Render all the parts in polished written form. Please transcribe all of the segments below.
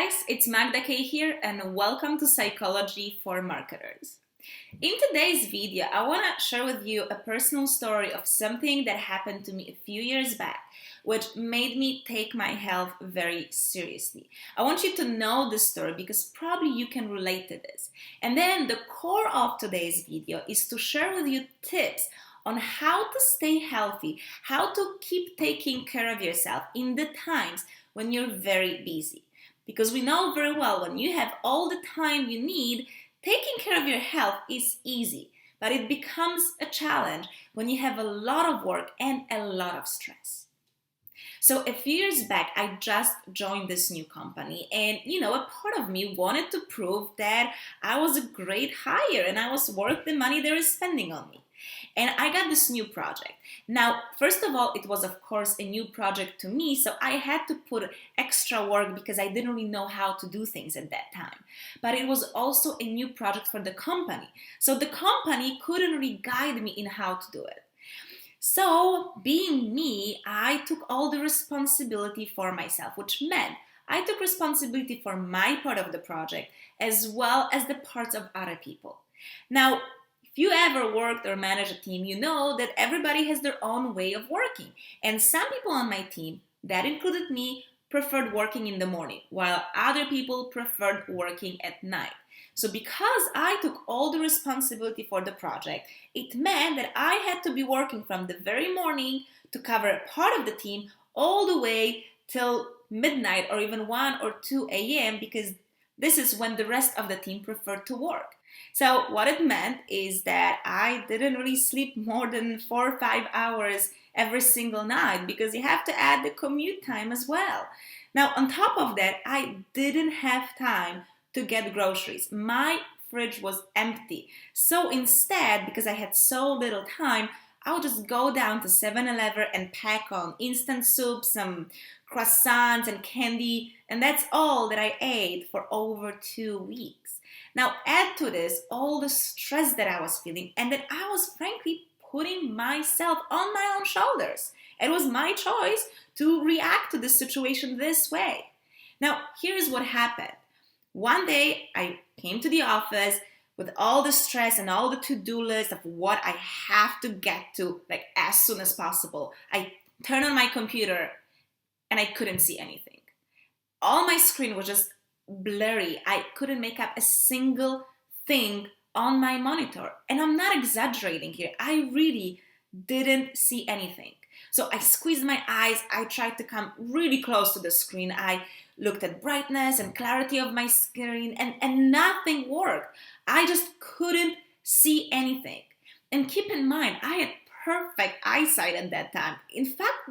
guys, it's Magda here and welcome to Psychology for Marketers. In today's video, I want to share with you a personal story of something that happened to me a few years back, which made me take my health very seriously. I want you to know this story because probably you can relate to this. And then the core of today's video is to share with you tips on how to stay healthy, how to keep taking care of yourself in the times when you're very busy. Because we know very well when you have all the time you need, taking care of your health is easy, but it becomes a challenge when you have a lot of work and a lot of stress. So a few years back, I just joined this new company and, a part of me wanted to prove that I was a great hire and I was worth the money they were spending on me. And I got this new project. Now, first of all, it was, of course, a new project to me, so I had to put extra work because I didn't really know how to do things at that time. But it was also a new project for the company, so the company couldn't really guide me in how to do it. So, being me, I took all the responsibility for myself, which meant I took responsibility for my part of the project as well as the parts of other people. Now, if you ever worked or managed a team, you know that everybody has their own way of working. And some people on my team, that included me, preferred working in the morning, while other people preferred working at night. So because I took all the responsibility for the project, it meant that I had to be working from the very morning to cover a part of the team all the way till midnight or even 1 or 2 a.m. because this is when the rest of the team preferred to work. So what it meant is that I didn't really sleep more than 4 or 5 hours every single night because you have to add the commute time as well. Now, on top of that, I didn't have time to get groceries. My fridge was empty. So instead, because I had so little time, I would just go down to 7-Eleven and pack on instant soup, some croissants and candy, and that's all that I ate for over 2 weeks. Now add to this all the stress that I was feeling and that I was frankly putting myself on my own shoulders. It was my choice to react to this situation this way. Now here's what happened. One day I came to the office with all the stress and all the to-do list of what I have to get to as soon as possible. I turned on my computer and I couldn't see anything. All my screen was just blurry. I couldn't make out a single thing on my monitor. And I'm not exaggerating here. I really didn't see anything. So I squeezed my eyes. I tried to come really close to the screen. I looked at brightness and clarity of my screen and nothing worked. I just couldn't see anything. And keep in mind, I had perfect eyesight at that time. In fact,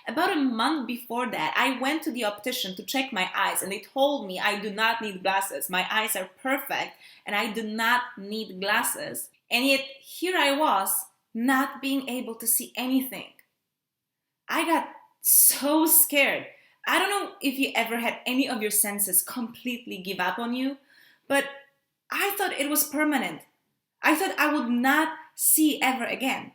about a month before that, I went to the optician to check my eyes and they told me I do not need glasses. My eyes are perfect and I do not need glasses. And yet here I was not being able to see anything. I got so scared. I don't know if you ever had any of your senses completely give up on you, but I thought it was permanent. I thought I would not see ever again.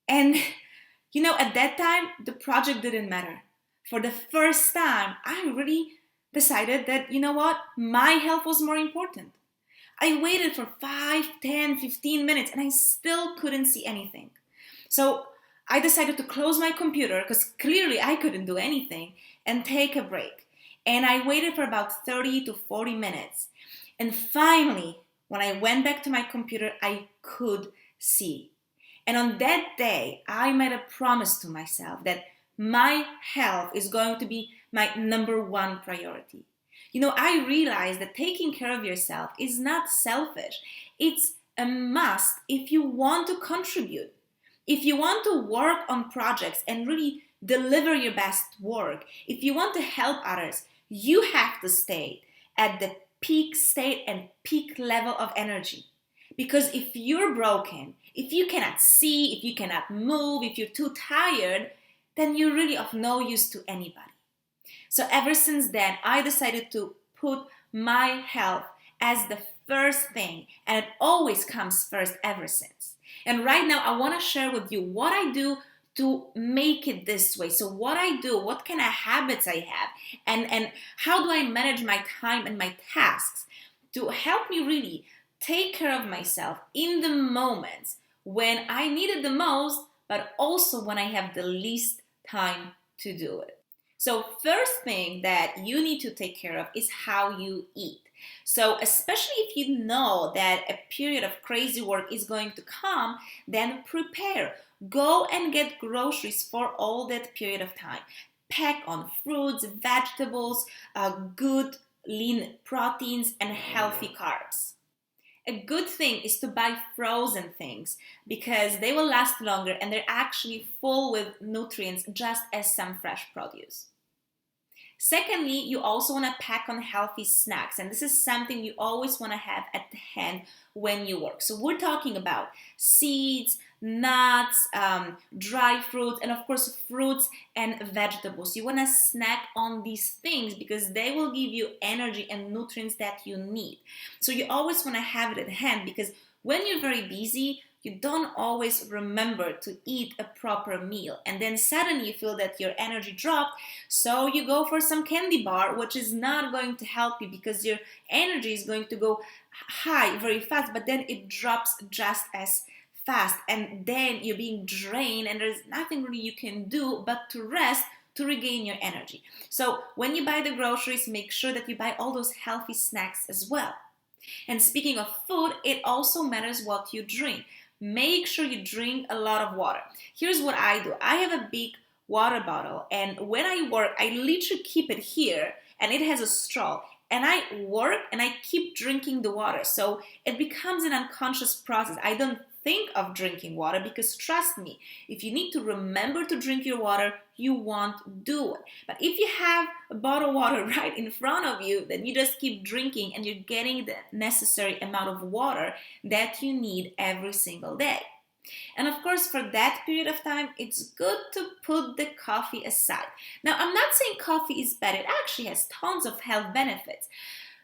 And, at that time, the project didn't matter. For the first time, I really decided that, my health was more important. I waited for 5, 10, 15 minutes and I still couldn't see anything. So I decided to close my computer because clearly I couldn't do anything and take a break. And I waited for about 30 to 40 minutes. And finally, when I went back to my computer, I could see. And on that day, I made a promise to myself that my health is going to be my number one priority. I realized that taking care of yourself is not selfish. It's a must if you want to contribute. If you want to work on projects and really deliver your best work, if you want to help others, you have to stay at the peak state and peak level of energy. Because if you're broken, if you cannot see, if you cannot move, if you're too tired, then you're really of no use to anybody. So ever since then, I decided to put my health as the first thing, and it always comes first ever since. And right now, I want to share with you what I do to make it this way. So what I do, what kind of habits I have, and how do I manage my time and my tasks to help me really take care of myself in the moments when I need it the most, but also when I have the least time to do it. So first thing that you need to take care of is how you eat. So especially if you know that a period of crazy work is going to come, then prepare. Go and get groceries for all that period of time. Pack on fruits, vegetables, good lean proteins, and healthy carbs. A good thing is to buy frozen things because they will last longer and they're actually full with nutrients just as some fresh produce. Secondly, you also want to pack on healthy snacks, and this is something you always want to have at the hand when you work. So we're talking about seeds, nuts, dry fruits, and of course fruits and vegetables. You want to snack on these things because they will give you energy and nutrients that you need. So you always want to have it at hand because when you're very busy, you don't always remember to eat a proper meal, and then suddenly you feel that your energy dropped, so you go for some candy bar, which is not going to help you because your energy is going to go high very fast, but then it drops just as fast, and then you're being drained and there's nothing really you can do but to rest to regain your energy. So when you buy the groceries, make sure that you buy all those healthy snacks as well. And speaking of food, it also matters what you drink. Make sure you drink a lot of water. Here's what I do. I have a big water bottle, and when I work, I literally keep it here, and it has a straw. And I work and I keep drinking the water. So it becomes an unconscious process. I don't think of drinking water because trust me, if you need to remember to drink your water, you won't do it. But if you have a bottle of water right in front of you, then you just keep drinking and you're getting the necessary amount of water that you need every single day. And of course, for that period of time, it's good to put the coffee aside. Now, I'm not saying coffee is bad. It actually has tons of health benefits.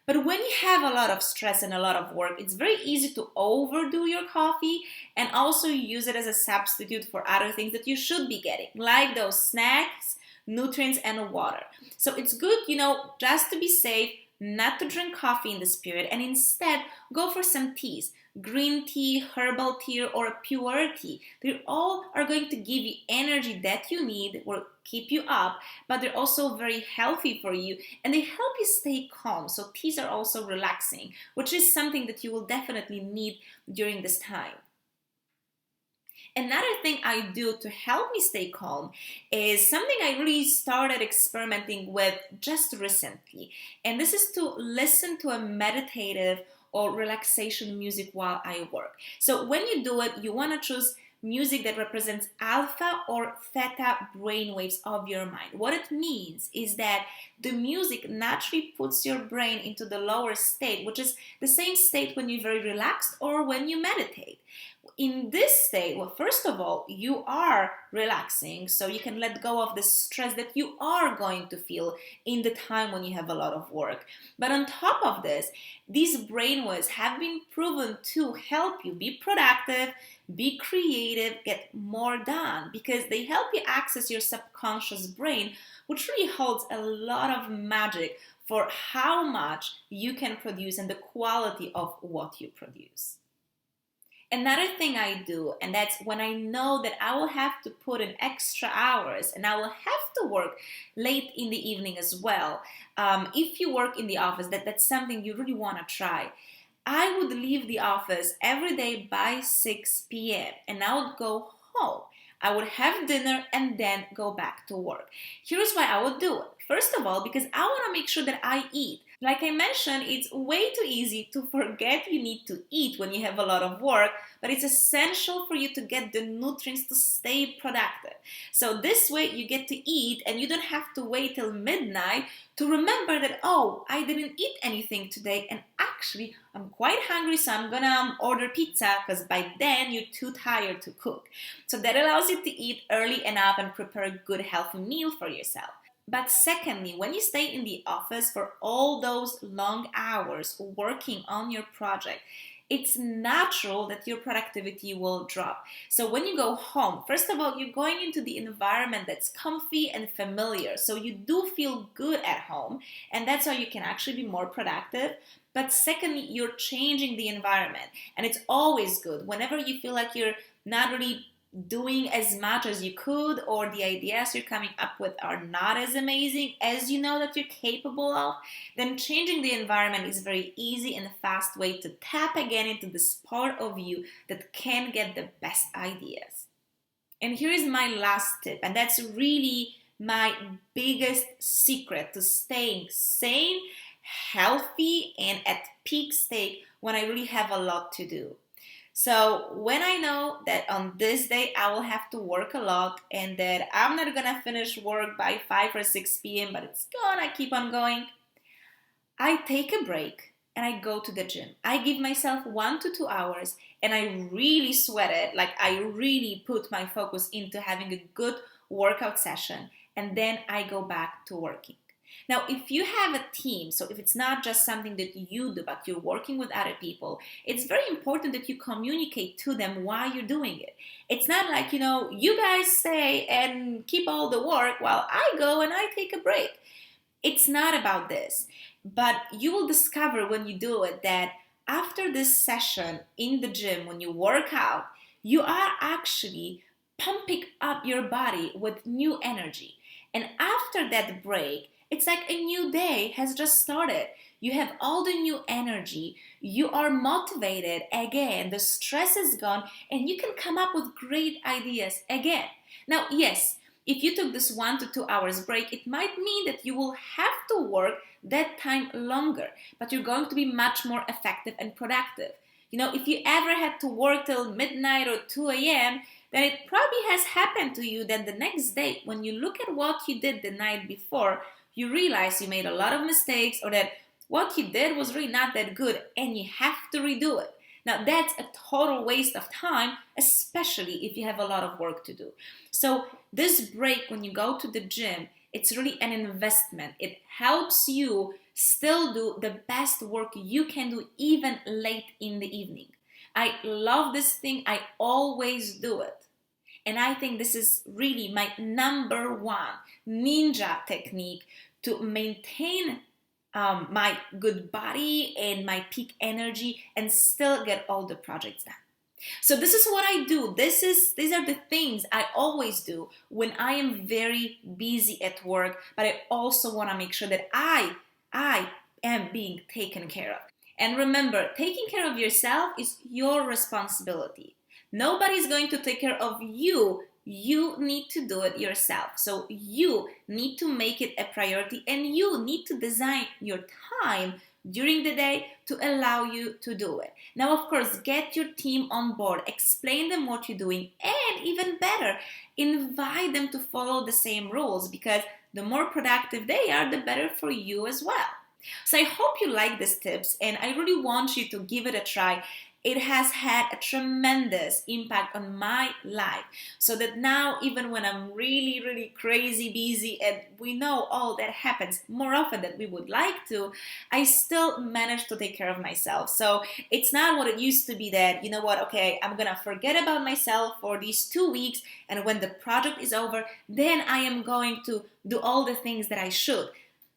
But when you have a lot of stress and a lot of work, it's very easy to overdo your coffee and also use it as a substitute for other things that you should be getting, like those snacks, nutrients, and water. So it's good, just to be safe, not to drink coffee in this period, and instead go for some teas. Green tea, herbal tea, or a pure tea. They all are going to give you energy that you need, will keep you up, but they're also very healthy for you, and they help you stay calm. So teas are also relaxing, which is something that you will definitely need during this time. Another thing I do to help me stay calm is something I really started experimenting with just recently, and this is to listen to a meditative or relaxation music while I work. So when you do it, you want to choose music that represents alpha or theta brainwaves of your mind. What it means is that the music naturally puts your brain into the lower state, which is the same state when you're very relaxed or when you meditate. In this state, well, first of all, you are relaxing, so you can let go of the stress that you are going to feel in the time when you have a lot of work. But on top of this, these brainwaves have been proven to help you be productive, be creative, get more done, because they help you access your subconscious brain, which really holds a lot of magic for how much you can produce and the quality of what you produce. Another thing I do, and that's when I know that I will have to put in extra hours and I will have to work late in the evening as well. If you work in the office, that's something you really want to try. I would leave the office every day by 6 p.m. and I would go home. I would have dinner and then go back to work. Here's why I would do it. First of all, because I want to make sure that I eat. Like I mentioned, it's way too easy to forget you need to eat when you have a lot of work, but it's essential for you to get the nutrients to stay productive. So this way you get to eat and you don't have to wait till midnight to remember that, oh, I didn't eat anything today and actually I'm quite hungry, so I'm gonna order pizza, because by then you're too tired to cook. So that allows you to eat early enough and prepare a good healthy meal for yourself. But secondly, when you stay in the office for all those long hours working on your project, it's natural that your productivity will drop. So when you go home, first of all, you're going into the environment that's comfy and familiar. So you do feel good at home, and that's why you can actually be more productive. But secondly, you're changing the environment, and it's always good whenever you feel like you're not really doing as much as you could, or the ideas you're coming up with are not as amazing as you know that you're capable of, then changing the environment is a very easy and fast way to tap again into this part of you that can get the best ideas. And here is my last tip, and that's really my biggest secret to staying sane, healthy, and at peak state when I really have a lot to do. So when I know that on this day I will have to work a lot and that I'm not gonna finish work by 5 or 6 p.m., but it's gonna keep on going, I take a break and I go to the gym. I give myself 1 to 2 hours and I really sweat it, like I really put my focus into having a good workout session, and then I go back to working. Now, if you have a team, so if it's not just something that you do, but you're working with other people, it's very important that you communicate to them why you're doing it. It's not like, you guys stay and keep all the work while I go and I take a break. It's not about this. But you will discover when you do it that after this session in the gym, when you work out, you are actually pumping up your body with new energy. And after that break, it's like a new day has just started. You have all the new energy. You are motivated again. The stress is gone, and you can come up with great ideas again. Now, yes, if you took this 1 to 2 hours break, it might mean that you will have to work that time longer, but you're going to be much more effective and productive. If you ever had to work till midnight or 2 a.m., then it probably has happened to you that the next day, when you look at what you did the night before, you realize you made a lot of mistakes, or that what you did was really not that good and you have to redo it. Now, that's a total waste of time, especially if you have a lot of work to do. So this break, when you go to the gym, it's really an investment. It helps you still do the best work you can do even late in the evening. I love this thing. I always do it. And I think this is really my number one ninja technique to maintain my good body and my peak energy and still get all the projects done. So this is what I do. These are the things I always do when I am very busy at work, but I also want to make sure that I am being taken care of. And remember, taking care of yourself is your responsibility. Nobody's going to take care of you. You need to do it yourself. So you need to make it a priority, and you need to design your time during the day to allow you to do it. Now, of course, get your team on board, explain them what you're doing, and even better, invite them to follow the same rules, because the more productive they are, the better for you as well. So I hope you like these tips, and I really want you to give it a try. It has had a tremendous impact on my life, so that now, even when I'm really, really crazy busy, and we know all that happens more often than we would like to, I still manage to take care of myself. So it's not what it used to be that, okay, I'm gonna forget about myself for these 2 weeks, and when the project is over, then I am going to do all the things that I should.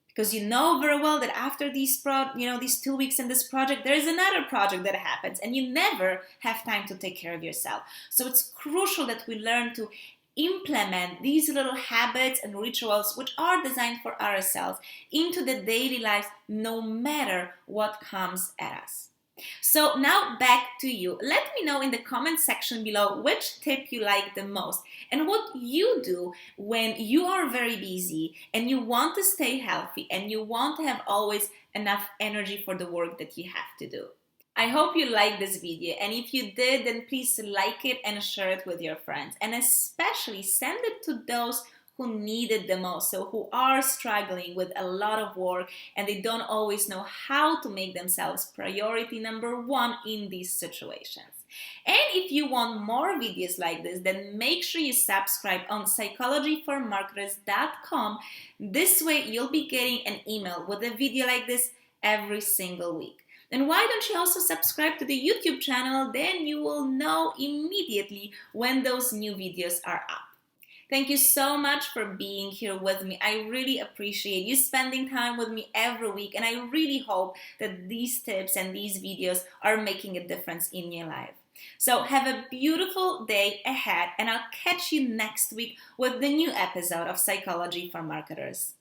Because you know very well that after these 2 weeks in this project, there is another project that happens, and you never have time to take care of yourself. So it's crucial that we learn to implement these little habits and rituals, which are designed for ourselves, into the daily lives, no matter what comes at us. So now back to you. Let me know in the comment section below which tip you like the most, and what you do when you are very busy and you want to stay healthy and you want to have always enough energy for the work that you have to do. I hope you liked this video, and if you did, then please like it and share it with your friends, and especially send it to those who need it the most, so who are struggling with a lot of work and they don't always know how to make themselves priority number one in these situations. And if you want more videos like this, then make sure you subscribe on psychologyformarketers.com. This way you'll be getting an email with a video like this every single week. And why don't you also subscribe to the YouTube channel? Then you will know immediately when those new videos are up. Thank you so much for being here with me. I really appreciate you spending time with me every week, and I really hope that these tips and these videos are making a difference in your life. So have a beautiful day ahead, and I'll catch you next week with the new episode of Psychology for Marketers.